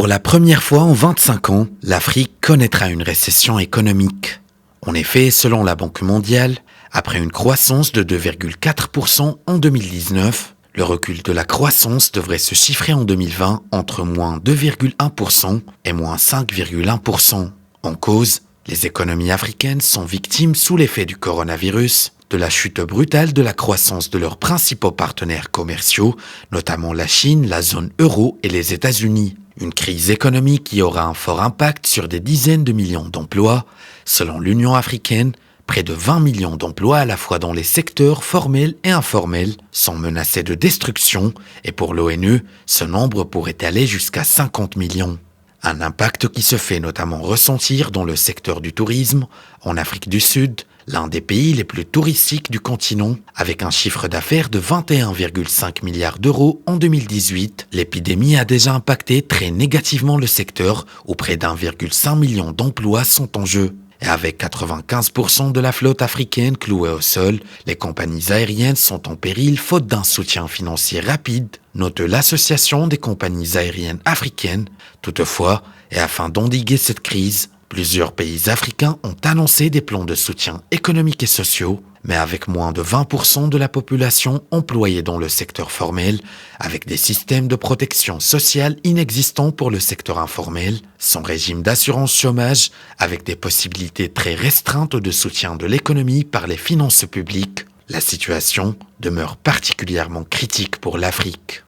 Pour la première fois en 25 ans, l'Afrique connaîtra une récession économique. En effet, selon la Banque mondiale, après une croissance de 2,4% en 2019, le recul de la croissance devrait se chiffrer en 2020 entre moins 2,1% et moins 5,1%. En cause, les économies africaines sont victimes sous l'effet du coronavirus de la chute brutale de la croissance de leurs principaux partenaires commerciaux, notamment la Chine, la zone euro et les États-Unis. Une crise économique qui aura un fort impact sur des dizaines de millions d'emplois. Selon l'Union africaine, près de 20 millions d'emplois à la fois dans les secteurs formels et informels sont menacés de destruction et pour l'ONU, ce nombre pourrait aller jusqu'à 50 millions. Un impact qui se fait notamment ressentir dans le secteur du tourisme, en Afrique du Sud, l'un des pays les plus touristiques du continent, avec un chiffre d'affaires de 21,5 milliards d'euros en 2018. L'épidémie a déjà impacté très négativement le secteur, où près d'1,5 million d'emplois sont en jeu. Et avec 95% de la flotte africaine clouée au sol, les compagnies aériennes sont en péril faute d'un soutien financier rapide, note l'Association des compagnies aériennes africaines. Toutefois, et afin d'endiguer cette crise, plusieurs pays africains ont annoncé des plans de soutien économique et sociaux, mais avec moins de 20% de la population employée dans le secteur formel, avec des systèmes de protection sociale inexistants pour le secteur informel, sans régime d'assurance chômage, avec des possibilités très restreintes de soutien de l'économie par les finances publiques, la situation demeure particulièrement critique pour l'Afrique.